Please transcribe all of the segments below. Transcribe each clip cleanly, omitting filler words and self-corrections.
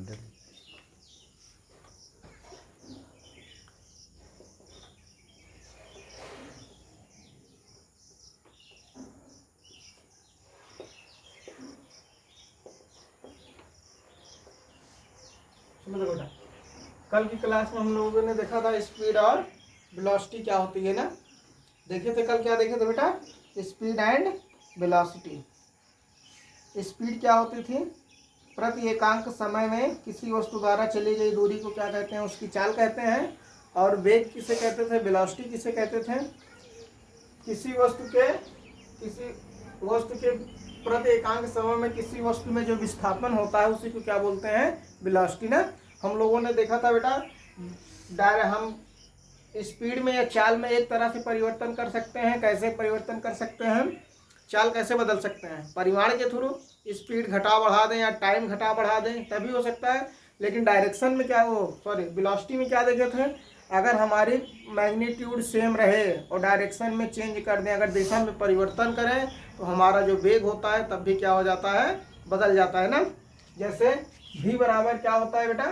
Handle. समझो बेटा, कल की क्लास में हम लोगों ने देखा था स्पीड और वेलोसिटी क्या होती है ना। देखे थे कल, क्या देखे थे बेटा? Speed and velocity. स्पीड क्या होती थी? प्रति एकांक समय में किसी वस्तु द्वारा चली गई दूरी को क्या कहते हैं? उसकी चाल कहते हैं। और वेग किसे कहते थे? वेलोसिटी किसे कहते थे? किसी वस्तु के प्रति एकांक समय में किसी वस्तु में जो विस्थापन होता है उसी को क्या बोलते हैं? वेलोसिटी ना। हम लोगों ने देखा था बेटा, हम स्पीड में या चाल में एक तरह से परिवर्तन कर सकते हैं। कैसे परिवर्तन कर सकते हैं? चाल कैसे बदल सकते हैं? परिमाण के थ्रू। स्पीड घटा बढ़ा दें या टाइम घटा बढ़ा दें तभी हो सकता है। लेकिन डायरेक्शन में क्या, वेलोसिटी में क्या देखे थे? अगर हमारी मैग्नीट्यूड सेम रहे और डायरेक्शन में चेंज कर दें, अगर दिशा में परिवर्तन करें तो हमारा जो वेग होता है तब भी क्या हो जाता है? बदल जाता है ना। जैसे v बराबर क्या होता है बेटा?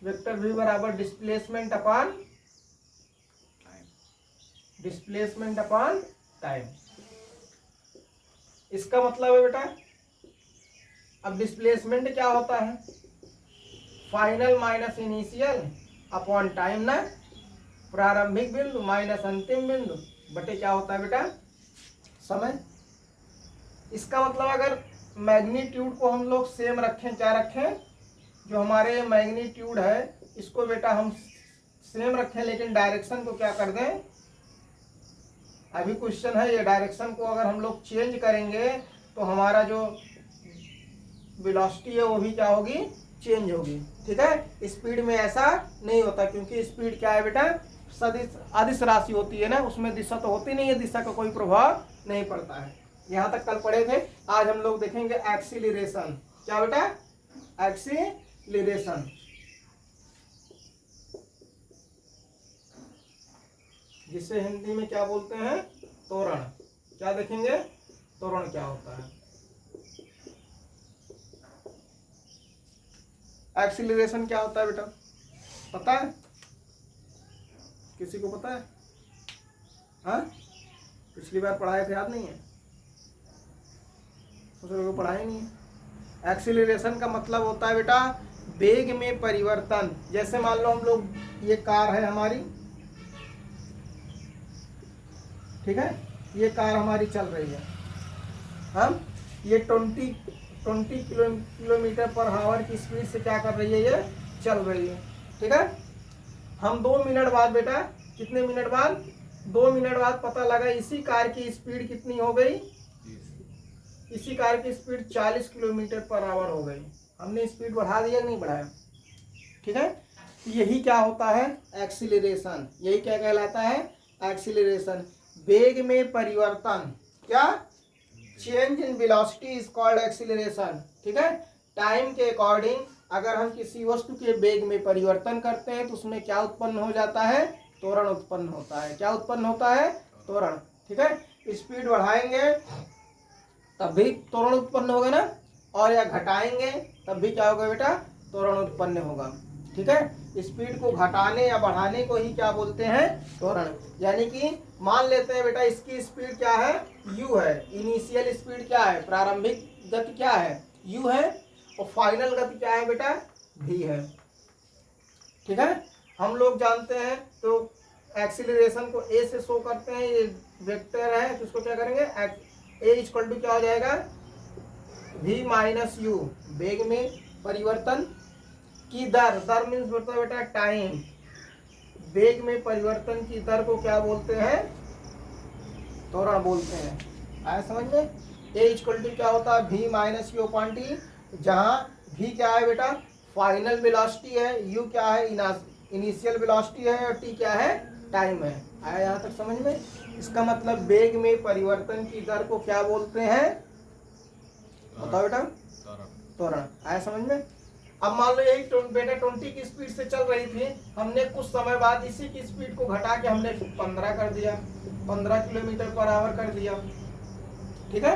वेक्टर v बराबर डिस्प्लेसमेंट अपॉन टाइम। इसका मतलब है बेटा, अब डिस्प्लेसमेंट क्या होता है? Final minus initial upon time ना। प्रारंभिक बिंदु माइनस अंतिम बिंदु बटे क्या होता है बेटा? समय। इसका मतलब अगर मैग्नीट्यूड को हम लोग सेम रखें, क्या रखें? जो हमारे मैग्नीट्यूड है इसको बेटा हम सेम रखें, लेकिन डायरेक्शन को क्या कर दें? अभी क्वेश्चन है ये, डायरेक्शन को अगर हम लोग चेंज करेंगे तो हमारा जो वेलोसिटी है वो भी क्या होगी? चेंज होगी। ठीक है। स्पीड में ऐसा नहीं होता, क्योंकि स्पीड क्या है बेटा? सदिश अदिश राशि होती है ना, उसमें दिशा तो होती नहीं है, दिशा का कोई प्रभाव नहीं पड़ता है। यहाँ तक कल पढ़े थे। आज हम लोग देखेंगे एक्सीलरेशन। क्या बेटा? एक्सीलरेशन, जिसे हिंदी में क्या बोलते हैं? त्वरण। क्या देखेंगे? त्वरण क्या होता है। एक्सीलरेशन क्या होता है बेटा? पता है? किसी को पता है? हाँ, पिछली बार पढ़ाए थे, याद नहीं है? दूसरे को पढ़ाया नहीं है। एक्सीलरेशन का मतलब होता है बेटा वेग में परिवर्तन। जैसे मान लो हम लोग, ये कार है हमारी, ठीक है, ये कार हमारी चल रही है। हम ये 20 किलोमीटर पर आवर की स्पीड से क्या कर रही है? ये चल रही है। ठीक है। हम 2 मिनट बाद बेटा, कितने मिनट बाद? 2 मिनट बाद पता लगा इसी कार की स्पीड कितनी हो गई? इसी कार की स्पीड 40 किलोमीटर पर आवर हो गई। हमने स्पीड बढ़ा दिया, नहीं बढ़ाया? ठीक है। यही क्या होता है? एक्सीलरेशन। यही क्या कहलाता है? एक्सीलरेशन। वेग में परिवर्तन। क्या? Change in velocity is called acceleration. ठीक है। टाइम के अकॉर्डिंग अगर हम किसी वस्तु के वेग में परिवर्तन करते हैं तो उसमें क्या उत्पन्न हो जाता है? त्वरण उत्पन्न होता है। क्या उत्पन्न होता है? त्वरण। ठीक है। स्पीड बढ़ाएंगे तब भी त्वरण उत्पन्न होगा ना, और या घटाएंगे तब भी क्या होगा बेटा? त्वरण उत्पन्न होगा। ठीक है। स्पीड को घटाने या बढ़ाने को ही क्या बोलते हैं? त्वरण। यानी कि मान लेते हैं बेटा, इसकी स्पीड क्या है? u है। इनिशियल स्पीड क्या है? प्रारंभिक गति क्या है? u है। और फाइनल गति क्या है बेटा? v है। ठीक है। हम लोग जानते हैं तो एक्सीलरेशन को a से शो करते हैं। ये वेक्टर है तो इसको क्या करेंगे? a इक्वल टू क्या हो जाएगा? v minus you. वेग में परिवर्तन की दर, दर मीन्स बेटा टाइम। वेग में परिवर्तन की दर को क्या बोलते हैं? त्वरण बोलते हैं। आया समझ में? a इक्वल टू क्या होता है? v minus U upon T, जहाँ v क्या है बेटा? फाइनल वेलोसिटी है, u क्या है? इनिशियल वेलोसिटी है, और t क्या है? टाइम है। आया यहाँ तक समझ में? इसका मतलब वेग में परिवर्तन की दर को क्या बोलते हैं? बताओ बेटा। त्वरण। आया समझ में? अब मान लो यही बेटा 20 की स्पीड से चल रही थी, हमने कुछ समय बाद इसी की स्पीड को घटा के हमने 15 कर दिया, 15 किलोमीटर पर आवर कर दिया। ठीक है।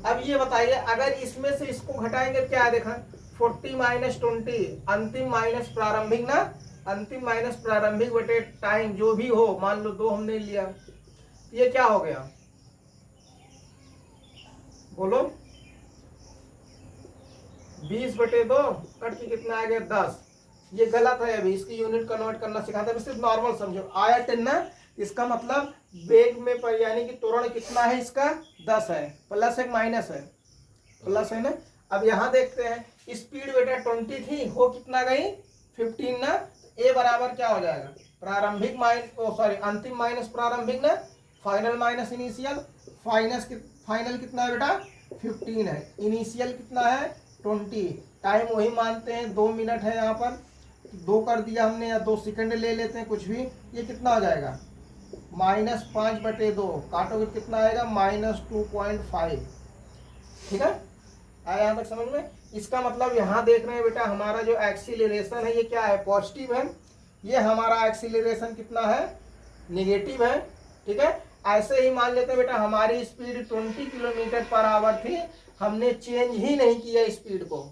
अब ये बताइए, अगर इसमें से इसको घटाएंगे क्या है? देखा 40 माइनस 20, अंतिम माइनस प्रारंभिक ना, अंतिम माइनस प्रारंभिक बटे टाइम जो भी हो, मान लो 2 हमने लिया, ये क्या हो गया बोलो, 20/2 कट के कितना आ गया 10। ये गलत है, अभी इसकी यूनिट कन्वर्ट करना सिखाता है, सिर्फ नॉर्मल समझो। आया 10 ना, इसका मतलब वेग में पर यानी कि त्वरण कितना है इसका 10 है, प्लस है माइनस है, प्लस है ना। अब यहाँ देखते हैं स्पीड बेटा 20 थी, हो कितना गई 15 ना, ए बराबर क्या हो जाएगा प्रारंभिक अंतिम माइनस प्रारंभिक ना, फाइनल माइनस इनिशियल, फाइनल कितना है बेटा 15 है, इनिशियल कितना है 20, टाइम वही मानते हैं 2 मिनट है, यहाँ पर 2 कर दिया हमने, या 2 सेकंड ले लेते हैं कुछ भी, ये कितना हो जाएगा -5/2, काटोगे कितना आएगा -2.5। ठीक है, आया यहाँ तक समझ में। इसका मतलब यहाँ देख रहे हैं बेटा हमारा जो एक्सीलरेशन है ये क्या है पॉजिटिव है, ये हमारा एक्सीलरेशन कितना है निगेटिव है। ठीक है, ऐसे ही मान लेते हैं बेटा हमारी स्पीड 20 किलोमीटर पर आवर थी, हमने चेंज ही नहीं किया स्पीड को,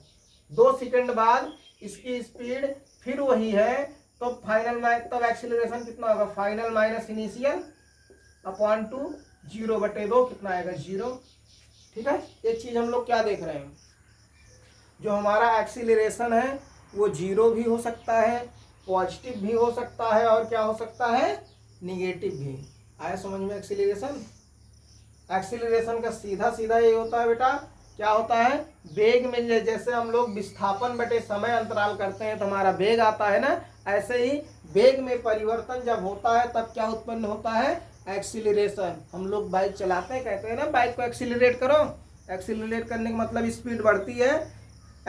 2 सेकंड बाद इसकी स्पीड फिर वही है, तो फाइनल तब एक्सीलरेशन कितना होगा, फाइनल माइनस इनिशियल अपॉन 2 0/2 कितना आएगा 0। ठीक है, एक चीज हम लोग क्या देख रहे हैं, जो हमारा एक्सीलरेशन है वो 0 भी हो सकता है, पॉजिटिव भी हो सकता है, और क्या हो सकता है निगेटिव भी। आया समझ में। एक्सीलरेशन का सीधा सीधा ये होता है बेटा, क्या होता है वेग में, जैसे हम लोग विस्थापन बटे समय अंतराल करते हैं तो हमारा वेग आता है ना, ऐसे ही वेग में परिवर्तन जब होता है तब क्या उत्पन्न होता है एक्सीलरेशन। हम लोग बाइक चलाते हैं, कहते हैं ना बाइक को एक्सीलरेट करो, एक्सीलरेट करने का मतलब स्पीड बढ़ती है,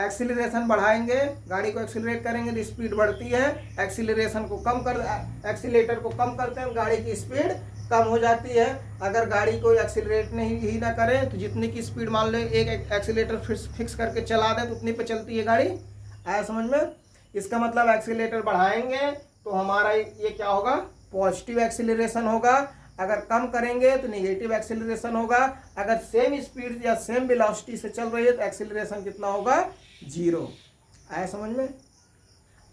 एक्सीलरेशन बढ़ाएंगे, गाड़ी को एक्सीलरेट करेंगे तो स्पीड बढ़ती है, एक्सीलरेशन को कम कर, एक्सीलेटर को कम करते हैं गाड़ी की स्पीड कम हो जाती है। अगर गाड़ी को एक्सीलरेट नहीं ही ना करें तो जितनी की स्पीड मान लो एक एक्सीलेटर फिक्स करके चला दें तो उतनी पे चलती है गाड़ी। आया समझ में। इसका मतलब एक्सीलेटर बढ़ाएंगे तो हमारा ये क्या होगा पॉजिटिव एक्सीलरेशन होगा, अगर कम करेंगे तो नेगेटिव एक्सीलरेशन होगा, अगर सेम स्पीड या सेम वेलोसिटी से चल रही है तो एक्सीलरेशन कितना होगा 0। आया समझ में।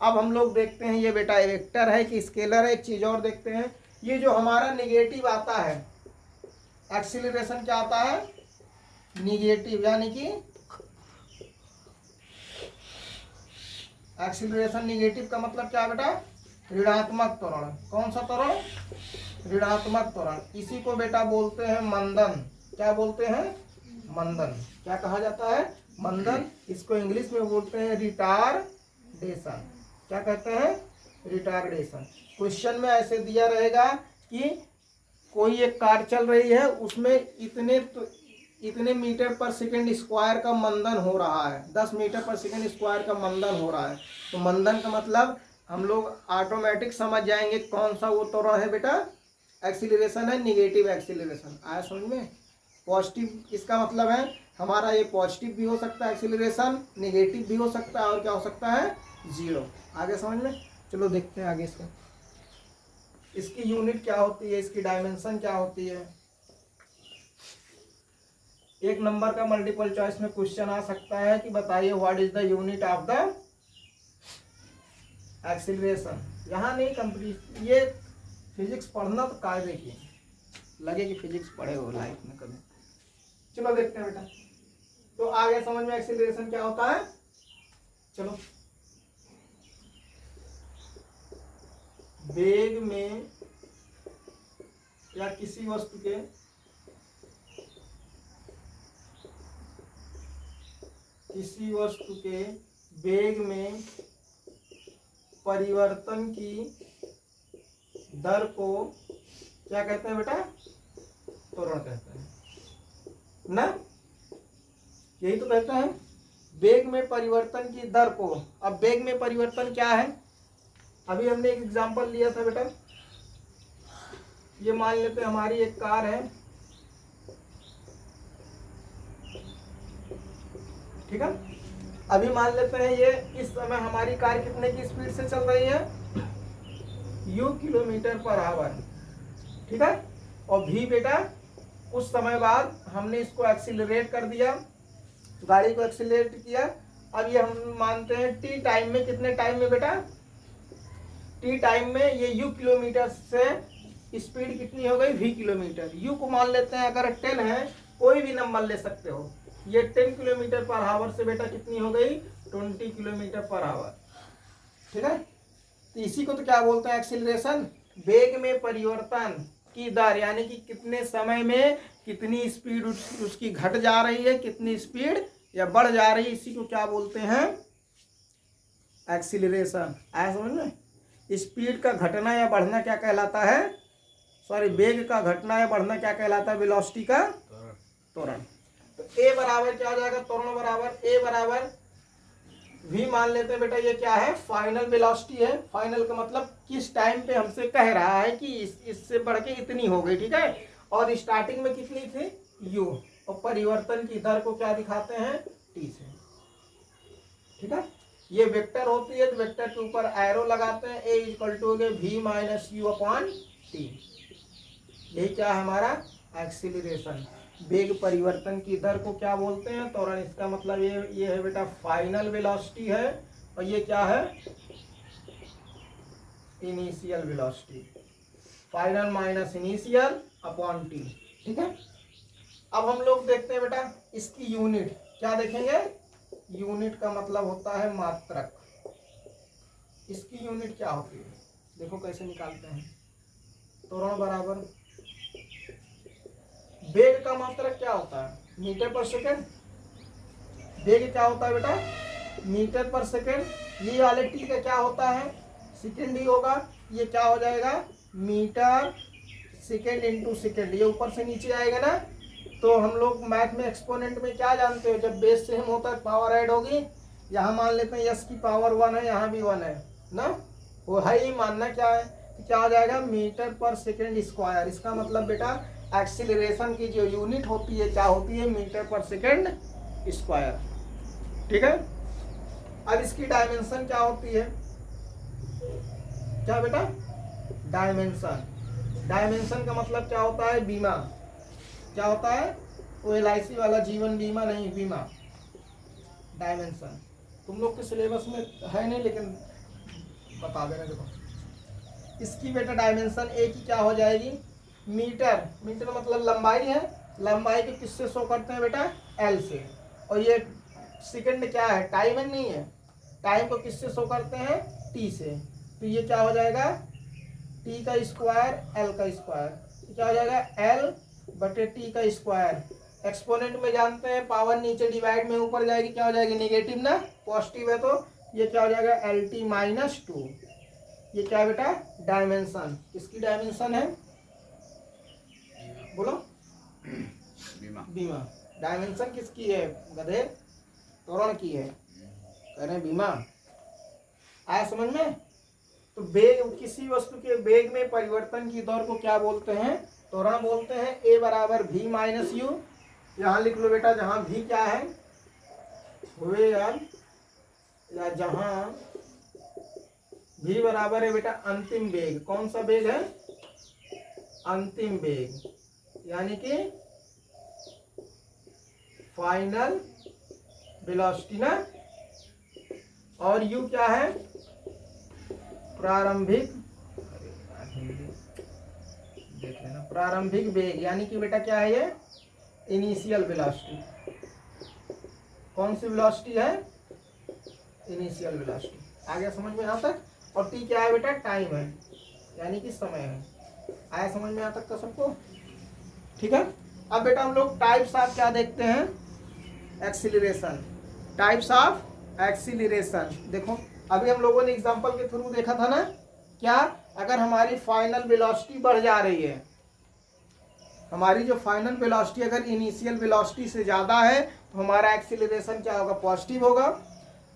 अब हम लोग देखते हैं ये बेटा वेक्टर है कि स्केलर है। एक चीज और देखते हैं, ये जो हमारा निगेटिव आता है एक्सीलरेशन क्या आता है निगेटिव, यानी कि एक्सीलरेशन निगेटिव का मतलब क्या है बेटा ऋणात्मक त्वरण। कौन सा त्वरण ऋणात्मक त्वरण। इसी को बेटा बोलते हैं मंदन। क्या बोलते हैं मंदन। क्या कहा जाता है मंदन। इसको इंग्लिश में बोलते हैं रिटार्डेशन। क्या कहते हैं रिटार्डेशन। क्वेश्चन में ऐसे दिया रहेगा कि कोई एक कार चल रही है, उसमें इतने मीटर पर सेकंड स्क्वायर का मंदन हो रहा है, 10 मीटर पर सेकंड स्क्वायर का मंदन हो रहा है। तो मंदन का मतलब हम लोग ऑटोमेटिक समझ जाएंगे कौन सा वो त्वरण है बेटा एक्सीलरेशन है निगेटिव एक्सीलरेशन। आया समझ में। पॉजिटिव इसका मतलब है हमारा ये पॉजिटिव भी हो सकता है एक्सीलरेशन, निगेटिव भी हो सकता है, और क्या हो सकता है 0। आगे समझ में। चलो देखते हैं आगे इसका। इसकी यूनिट क्या होती है, इसकी डायमेंशन क्या होती है। 1 नंबर का मल्टीपल चॉइस में क्वेश्चन आ सकता है कि बताइए what is the unit of the acceleration. यहाँ नहीं कंप्लीट, ये फिजिक्स पढ़ना तो कायदे की लगे कि फिजिक्स पढ़े हो लाइफ में कभी। चलो देखते हैं बेटा। तो आगे समझ में एक्सीलरेशन क्या होता है। चलो वेग में या किसी वस्तु के वेग में परिवर्तन की दर को क्या कहते हैं बेटा त्वरण कहते हैं ना। यही तो कहते हैं वेग में परिवर्तन की दर को। अब वेग में परिवर्तन क्या है, अभी हमने एक एग्जांपल लिया था बेटा। ये मान लेते हैं हमारी एक कार है, ठीक है। अभी मान लेते हैं ये इस समय हमारी कार कितने की स्पीड से चल रही है u किलोमीटर पर आवर, ठीक है। और v बेटा कुछ समय बाद हमने इसको एक्सीलरेट कर दिया, गाड़ी को एक्सीलरेट किया, अब ये हम मानते हैं टी टाइम में, कितने टाइम में बेटा, टी टाइम में ये यू किलोमीटर से स्पीड कितनी हो गई, वी किलोमीटर। यू को मान लेते हैं अगर 10 है, कोई भी नंबर ले सकते हो। ये 10 किलोमीटर पर आवर से बेटा कितनी हो गई, 20 किलोमीटर पर आवर। ठीक है, तो इसी को तो क्या बोलते हैं, एक्सीलरेशन। वेग में परिवर्तन की दर, यानी कि कितने समय में कितनी स्पीड उसकी घट जा रही है, कितनी स्पीड या बढ़ जा रही है, इसी को क्या बोलते हैं, एक्सीलरेशन। आया समझ में। स्पीड का घटना या बढ़ना क्या कहलाता है, सॉरी वेग का घटना या बढ़ना क्या कहलाता है, वेलोसिटी का त्वरण। तो ए बराबर क्या हो जाएगा, त्वरण बराबर ए बराबर वी मान लेते हैं बेटा, ये क्या है, फाइनल वेलोसिटी है। फाइनल का मतलब किस टाइम पे हमसे कह रहा है कि इससे बढ़ के इतनी हो गई। ठीक है, और स्टार्टिंग में कितनी थी, यू, और परिवर्तन की दर को क्या दिखाते हैं, टी से। ठीक है, ये वेक्टर होती है तो वेक्टर के ऊपर एरो लगाते हैं, A equal to V minus U upon T. यही क्या है हमारा एक्सीलरेशन। वेग परिवर्तन की दर को क्या बोलते हैं, त्वरण। इसका मतलब ये है बेटा फाइनल वेलोसिटी है, और ये क्या है, initial velocity. Final minus initial upon T. ठीक है, अब हम लोग देखते हैं बेटा इसकी यूनिट, क्या देखेंगे, यूनिट का मतलब होता है मात्रक। इसकी यूनिट क्या होती है, देखो कैसे निकालते हैं। त्वरण बराबर वेग का मात्रक क्या होता है, मीटर पर सेकेंड। वेग क्या होता है बेटा, मीटर पर सेकेंड। ये वाले टी का क्या होता है, सेकेंड ही होगा। ये क्या हो जाएगा, मीटर सेकेंड इंटू सेकेंड। ये ऊपर से नीचे आएगा ना, तो हम लोग मैथ में एक्सपोनेंट में क्या जानते हो, जब बेस सेम होता है पावर ऐड होगी। यहाँ मान लेते हैं यस की पावर 1 है, यहाँ भी 1 है ना, वो है ही मानना क्या है, तो क्या हो जाएगा, मीटर पर सेकेंड स्क्वायर। इसका मतलब बेटा एक्सीलरेशन की जो यूनिट होती है क्या होती है, मीटर पर सेकेंड स्क्वायर। ठीक है, अब इसकी डायमेंशन क्या होती है, क्या बेटा, डायमेंशन। डायमेंशन का मतलब क्या होता है, बीमा। क्या होता है, वो LIC वाला जीवन बीमा नहीं, बीमा। डायमेंशन तुम लोग के सिलेबस में है नहीं, लेकिन बता देना। देखो इसकी बेटा डायमेंशन ए की क्या हो जाएगी, मीटर। मीटर मतलब लंबाई है, लंबाई को किससे शो करते हैं बेटा, एल से। और ये सेकंड क्या है, टाइम है, नहीं है, टाइम को किससे शो करते हैं, टी से। तो ये क्या हो जाएगा, टी का स्क्वायर एल का स्क्वायर। क्या हो जाएगा, एल बटे टी का स्क्वायर। एक्सपोनेंट में जानते हैं पावर नीचे डिवाइड में ऊपर जाएगी, क्या हो जाएगी, नेगेटिव ना, पॉजिटिव है, तो ये क्या हो जाएगा, एल टी माइनस 2। ये क्या है बेटा, डायमेंशन। किसकी डायमेंशन है, बोलो, बीमा। डायमेंशन किसकी है, गधे, त्वरण की है, कह रहे हैं बीमा। आया समझ में। तो वेग, किसी वस्तु के वेग में परिवर्तन की दर को क्या बोलते हैं, त्वरण बोलते हैं। ए बराबर वी माइनस यू, यहाँ लिख लो बेटा, जहाँ भी क्या है, हुए या जहाँ भी बराबर है बेटा अंतिम वेग। कौन सा वेग है, अंतिम वेग, यानी कि फाइनल वेलोसिटी ना। और यू क्या है, प्रारंभिक, देख लेना, प्रारंभिक वेग, यानी कि बेटा क्या है ये, इनिशियल वेलोसिटी। कौन सी वेलोसिटी है, इनिशियल वेलोसिटी। आ गया समझ में यहाँ तक। और टी क्या है बेटा, टाइम है, यानी कि समय है। आया समझ में यहाँ तक तो सबको, ठीक है। अब बेटा हम लोग टाइप्स ऑफ क्या देखते हैं, एक्सीलरेशन। टाइप्स ऑफ एक्सीलरेशन देखो, अभी हम लोगों ने एग्जांपल के थ्रू देखा था ना, क्या, अगर हमारी फाइनल वेलोसिटी बढ़ जा रही है, हमारी जो फाइनल वेलोसिटी अगर इनिशियल वेलोसिटी से ज़्यादा है तो हमारा एक्सीलरेशन क्या होगा, पॉजिटिव होगा।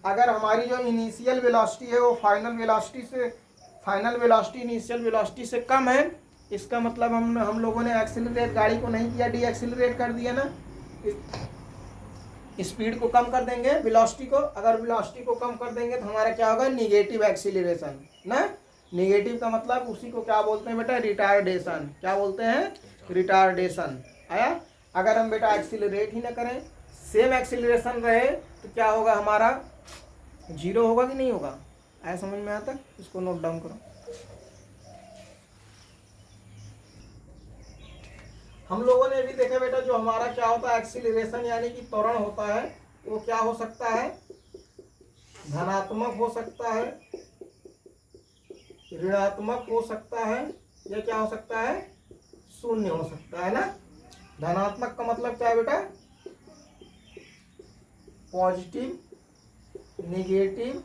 अगर हमारी जो इनिशियल वेलोसिटी है वो फाइनल वेलोसिटी इनिशियल वेलोसिटी से कम है, इसका मतलब हम लोगों ने एक्सीलरेट गाड़ी को नहीं किया, डी एक्सीलरेट कर दिया ना, स्पीड को कम कर देंगे, वेलोसिटी को। अगर वेलोसिटी को कम कर देंगे तो हमारा क्या होगा, निगेटिव एक्सीलरेशन ना। निगेटिव का मतलब उसी को क्या बोलते हैं बेटा, रिटार्डेशन। क्या बोलते हैं, रिटार्डेशन। आया। अगर हम बेटा एक्सीलरेट ही ना करें, सेम एक्सीलरेशन रहे तो क्या होगा, हमारा जीरो होगा कि नहीं होगा? आया समझ में आता? इसको नोट डाउन करो। हम लोगों ने भी देखा बेटा, जो हमारा क्या होता है एक्सीलरेशन यानी कि त्वरण होता है, वो क्या हो सकता है, धनात्मक हो सकता है, ऋणात्मक हो सकता है, या क्या हो सकता है, शून्य हो सकता है ना। धनात्मक का मतलब क्या है बेटा, पॉजिटिव, नेगेटिव,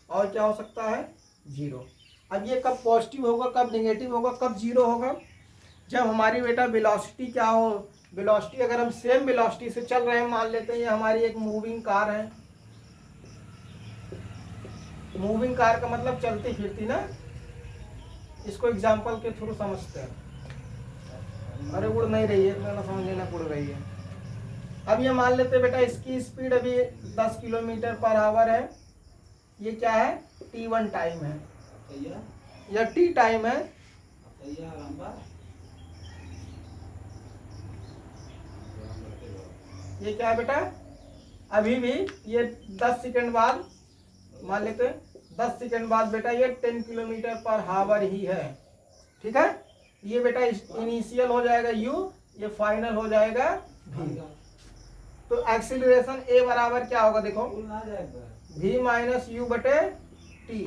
और क्या हो सकता है, जीरो। अब ये कब पॉजिटिव होगा, कब नेगेटिव होगा, कब जीरो होगा? जब हमारी बेटा वेलोसिटी क्या हो, वेलोसिटी अगर हम सेम वेलोसिटी से चल रहे हैं, मान लेते हैं ये हमारी एक मूविंग कार है। मूविंग कार का मतलब चलती फिरती ना, इसको एग्जांपल के थ्रू समझते हैं। अरे उड़ नहीं रही है, इतना समझ लेना, उड़ रही है। अब ये मान लेते हैं बेटा इसकी स्पीड अभी 10 किलोमीटर पर आवर है। ये क्या है, t1 टाइम है, या t टाइम है। ये क्या है बेटा, अभी भी ये 10 सेकंड बाद, मान लेते हैं 10 सेकंड बाद बेटा ये 10 किलोमीटर पर आवर ही है। ठीक है, ये बेटा इनिशियल हो जाएगा u, ये फाइनल हो जाएगा v। तो एक्सीलरेशन a बराबर क्या होगा, देखो v माइनस यू बटे टी।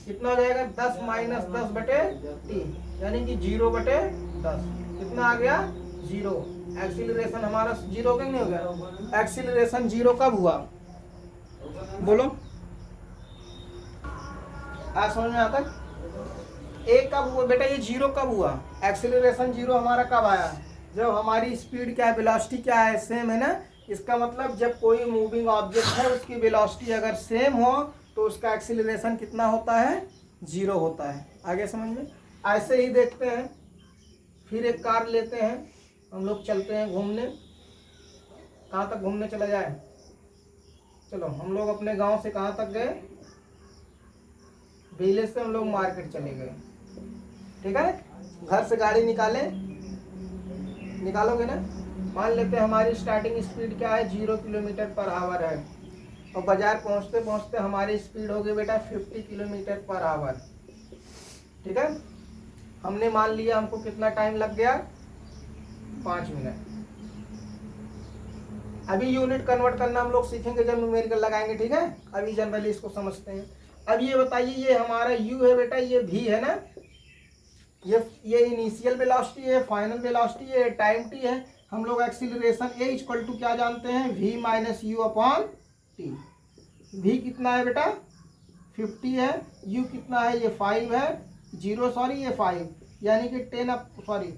कितना हो जाएगा, 10 माइनस 10 बटे टी, यानी कि 0 बटे 10। कितना आ गया, 0। एक्सीलरेशन हमारा 0 हो गया नहीं हो गया? एक्सीलरेशन 0 कब हुआ, बोलो, आज समझ में आता? एक कब हुआ बेटा, ये 0 कब हुआ, एक्सीलरेशन 0 हमारा कब आया, जब हमारी स्पीड क्या है, वेलोसिटी क्या है, सेम है ना। इसका मतलब जब कोई मूविंग ऑब्जेक्ट है उसकी वेलोसिटी अगर सेम हो तो उसका एक्सीलरेशन कितना होता है, 0 होता है। आगे समझ में? ऐसे ही देखते हैं, फिर एक कार लेते हैं, हम लोग चलते हैं घूमने। कहाँ तक घूमने चला जाए, चलो हम लोग अपने गांव से कहाँ तक गए, विलेज से हम लोग मार्केट चले गए। ठीक है, घर से गाड़ी निकालोगे ना। मान लेते हैं हमारी स्टार्टिंग स्पीड क्या है, 0 किलोमीटर पर आवर है, और बाजार पहुंचते पहुंचते हमारी स्पीड होगी बेटा 50 किलोमीटर पर आवर। ठीक है, हमने मान लिया हमको कितना टाइम लग गया, 5 मिनट। अभी यूनिट कन्वर्ट करना हम लोग सीखेंगे जब न्यूमेरिकल लगाएंगे। ठीक है, अभी जनरली इसको समझते हैं। अब ये बताइए, ये हमारा u है बेटा, ये v है ना, ये इनिशियल वेलोसिटी है, फाइनल वेलोसिटी है, टाइम t है। हम लोग एक्सीलरेशन a इक्वल टू क्या जानते हैं, v minus U upon T. v कितना है बेटा, 50 है, u कितना है, ये 5 है, 0 सॉरी ये 5, यानी कि 10 सॉरी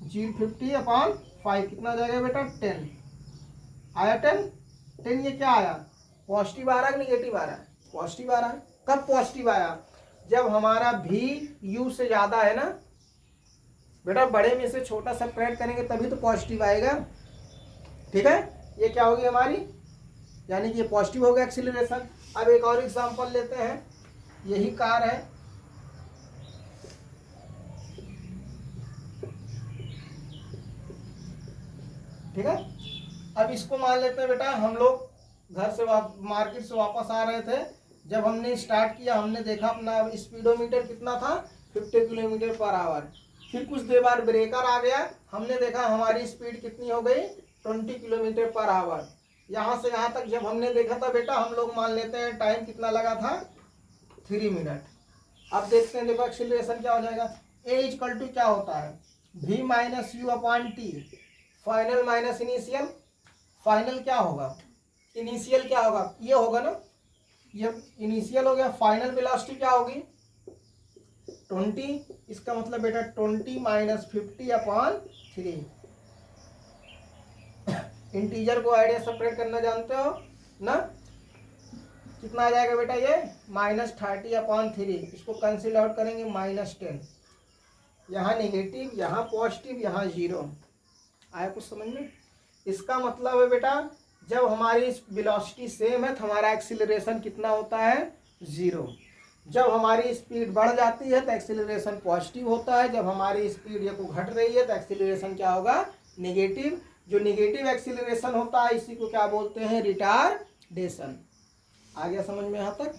50 अपॉन 5 कितना जाएगा बेटा, 10 आया। 10 ये क्या आया, पॉजिटिव आ रहा है कि निगेटिव आ रहा है, पॉजिटिव आ रहा है। कब पॉजिटिव आया, जब हमारा v u से ज्यादा है ना बेटा, बड़े में से छोटा सब्ट्रैक्ट करेंगे तभी तो पॉजिटिव आएगा। ठीक है, ये क्या होगी हमारी, यानी कि ये पॉजिटिव हो गया एक्सीलरेशन। अब एक और एग्जांपल लेते हैं, यही कार है, ठीक है। अब इसको मान लेते हैं बेटा, हम लोग घर से मार्केट से वापस आ रहे थे, जब हमने स्टार्ट किया हमने देखा अपना स्पीडोमीटर कितना था, 50 किलोमीटर पर आवर। फिर कुछ देर बाद ब्रेकर आ गया, हमने देखा हमारी स्पीड कितनी हो गई, 20 किलोमीटर पर आवर। यहाँ से यहाँ तक जब हमने देखा था बेटा, हम लोग मान लेते हैं टाइम कितना लगा था, 3 मिनट। अब देखते हैं, देखो एक्सीलरेशन क्या हो जाएगा, a इक्वल टू क्या होता है, v minus U upon T, final minus initial. Final क्या होगा, इनिशियल क्या होगा, ये होगा ना, ये इनिशियल हो गया। फाइनल वेलोसिटी क्या होगी, 20, इसका मतलब बेटा 20 माइनस 50 अपॉन 3। इंटीजर को आइडिया सेपरेट करना जानते हो ना, कितना आ जाएगा बेटा, ये -30 अपॉन 3। इसको कैंसिल आउट करेंगे, -10। यहाँ नेगेटिव, यहाँ पॉजिटिव, यहाँ 0। आया कुछ समझ में? इसका मतलब है बेटा, जब हमारी वेलोसिटी सेम है तो हमारा एक्सीलरेशन कितना होता है, 0। जब हमारी स्पीड बढ़ जाती है तो एक्सीलरेशन पॉजिटिव होता है। जब हमारी स्पीड ये को घट रही है तो एक्सीलरेशन क्या होगा, नेगेटिव। जो निगेटिव एक्सीलरेशन होता है इसी को क्या बोलते हैं, रिटार्डेशन। आ गया समझ में यहाँ तक?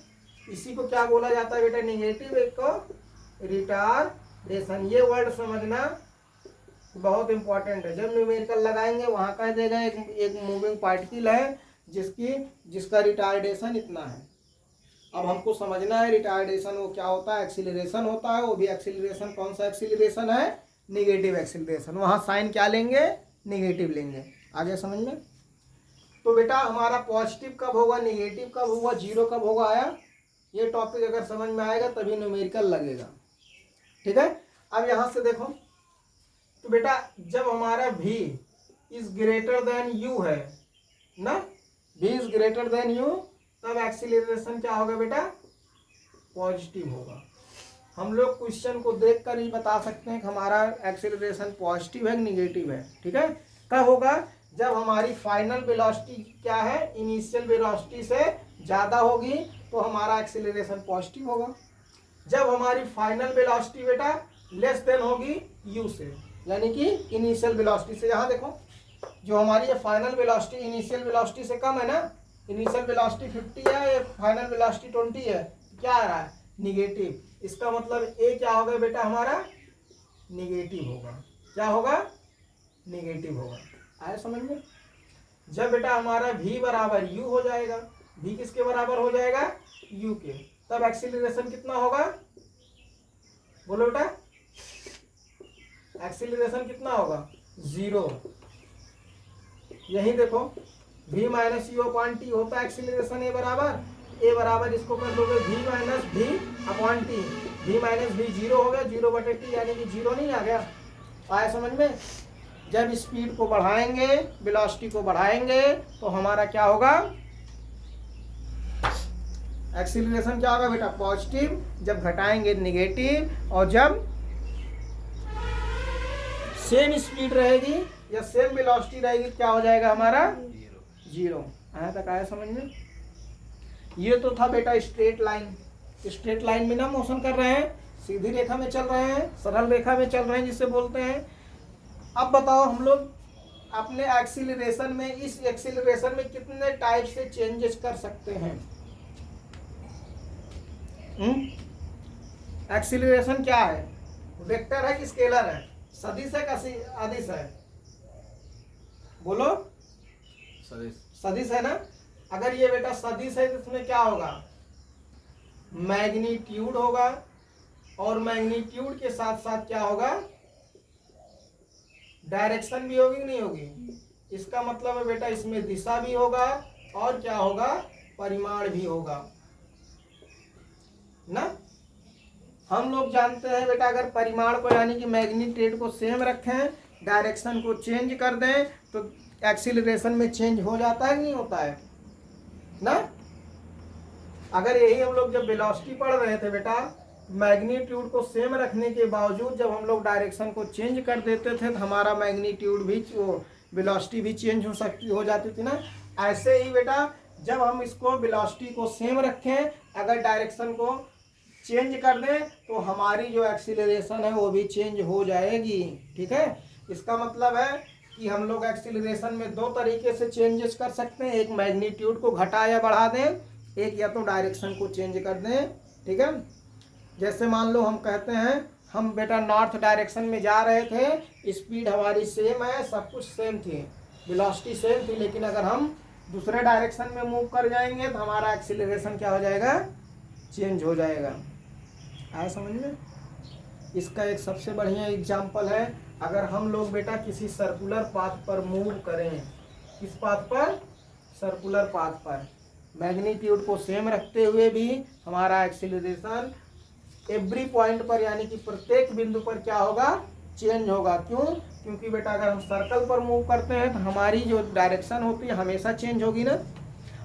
इसी को क्या बोला जाता है बेटा, निगेटिव एक को रिटार्डेशन। ये वर्ड समझना बहुत इंपॉर्टेंट है। जब न्यूमेरिकल लगाएंगे वहां कह देगा एक मूविंग पार्टिकल है जिसका रिटार्डेशन इतना है। अब हमको समझना है रिटार्डेशन वो क्या होता है, एक्सीलरेशन होता है, वो भी एक्सीलरेशन कौन सा एक्सीलरेशन है, निगेटिव एक्सीलरेशन। वहाँ साइन क्या लेंगे, निगेटिव लेंगे। आगे समझ में? तो बेटा हमारा पॉजिटिव कब होगा, निगेटिव कब होगा, जीरो कब होगा, आया? ये टॉपिक अगर समझ में आएगा तभी न्यूमेरिकल लगेगा। ठीक है, अब यहाँ से देखो तो बेटा जब हमारा v is greater than u है ना, v is greater than u, तब एक्सीलरेशन क्या होगा बेटा, पॉजिटिव होगा। हम लोग क्वेश्चन को देखकर ही बता सकते हैं कि हमारा एक्सीलरेशन पॉजिटिव है निगेटिव है। ठीक है, कब होगा, जब हमारी फाइनल वेलोसिटी क्या है, इनिशियल वेलोसिटी से ज़्यादा होगी तो हमारा एक्सीलरेशन पॉजिटिव होगा। जब हमारी फाइनल वेलोसिटी बेटा लेस देन होगी u से, यानी कि इनिशियल वेलोसिटी से। यहाँ देखो जो हमारी ये फाइनल वेलोसिटी इनिशियल वेलोसिटी से कम है ना, इनिशियल वेलोसिटी 50 है, ये फाइनल वेलोसिटी 20 है, क्या आ रहा है, निगेटिव। इसका मतलब ए क्या होगा बेटा, हमारा निगेटिव होगा। क्या होगा, निगेटिव होगा। आया समझ में? जब बेटा हमारा v बराबर u हो जाएगा, v किसके बराबर हो जाएगा, u के, तब एक्सीलरेशन कितना होगा, बोलो बेटा, एक्सीलरेशन कितना होगा, 0। यही देखो v minus U upon T होता है एक्सीलरेशन ए बराबर इसको कर दोगे v minus v upon T, v minus v 0 हो गया, 0/t यानी कि 0 नहीं आ गया। आया समझ में? जब स्पीड को बढ़ाएंगे, वेलोसिटी को बढ़ाएंगे तो हमारा क्या होगा, एक्सीलरेशन क्या होगा बेटा, पॉजिटिव। जब घटाएंगे निगेटिव, और जब सेम स्पीड रहेगी या सेम वेलोसिटी रहेगी क्या हो जाएगा हमारा, 0। आया तक? आया समझ में? ये तो था बेटा स्ट्रेट लाइन। स्ट्रेट लाइन में ना मोशन कर रहे हैं, सीधी रेखा में चल रहे हैं, सरल रेखा में चल रहे हैं जिसे बोलते हैं। अब बताओ हम लोग अपने एक्सीलरेशन में, इस एक्सीलरेशन में कितने टाइप से चेंजेस कर सकते हैं। एक्सीलरेशन क्या है, वेक्टर है कि स्केलर है, सदिश है कि अदिश है, बोलो, सदिश है ना। अगर ये बेटा सदिश है तो इसमें क्या होगा, मैग्नीट्यूड होगा, और मैग्नीट्यूड के साथ साथ क्या होगा, डायरेक्शन भी होगी नहीं होगी। इसका मतलब है बेटा इसमें दिशा भी होगा और क्या होगा, परिमाण भी होगा ना। हम लोग जानते हैं बेटा अगर परिमाण को यानी कि मैग्नीट्यूड को सेम रखें, डायरेक्शन को चेंज कर दें तो एक्सीलरेशन में चेंज हो जाता है नहीं होता है ना। अगर यही हम लोग जब वेलोसिटी पढ़ रहे थे बेटा, मैग्नीट्यूड को सेम रखने के बावजूद जब हम लोग डायरेक्शन को चेंज कर देते थे तो हमारा मैग्नीट्यूड भी, वो वेलोसिटी भी चेंज हो जाती थी ना। ऐसे ही बेटा जब हम इसको वेलोसिटी को सेम रखें, अगर डायरेक्शन को चेंज कर दें तो हमारी जो एक्सीलरेशन है वो भी चेंज हो जाएगी। ठीक है, इसका मतलब है कि हम लोग एक्सीलरेशन में दो तरीके से चेंजेस कर सकते हैं, एक मैग्नीट्यूड को घटा या बढ़ा दें, एक या तो डायरेक्शन को चेंज कर दें। ठीक है, जैसे मान लो हम कहते हैं हम बेटा नॉर्थ डायरेक्शन में जा रहे थे, स्पीड हमारी सेम है, सब कुछ सेम थी, वेलोसिटी सेम थी, लेकिन अगर हम दूसरे डायरेक्शन में मूव कर जाएंगे तो हमारा एक्सीलरेशन क्या हो जाएगा, चेंज हो जाएगा। आया समझ में? इसका एक सबसे बढ़िया एग्जाम्पल है, अगर हम लोग बेटा किसी सर्कुलर पाथ पर मूव करें, किस पाथ पर, सर्कुलर पाथ पर, मैग्नीट्यूड को सेम रखते हुए भी हमारा एक्सीलरेशन एवरी पॉइंट पर यानी कि प्रत्येक बिंदु पर क्या होगा, चेंज होगा। क्यों? क्योंकि बेटा अगर हम सर्कल पर मूव करते हैं तो हमारी जो डायरेक्शन होती है हमेशा चेंज होगी ना।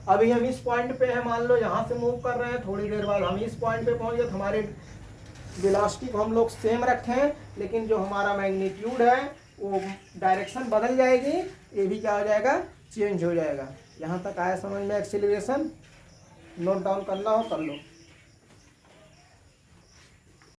अभी हम इस पॉइंट पे हैं, मान लो यहाँ से मूव कर रहे हैं, थोड़ी देर बाद हम इस पॉइंट पे पहुँच गए तो हमारे वेलोसिटी को हम लोग सेम रखें, लेकिन जो हमारा मैग्नीट्यूड है वो डायरेक्शन बदल जाएगी, ये भी क्या हो जाएगा, चेंज हो जाएगा। यहाँ तक आया समझ में? एक्सीलरेशन नोट डाउन करना हो कर लो।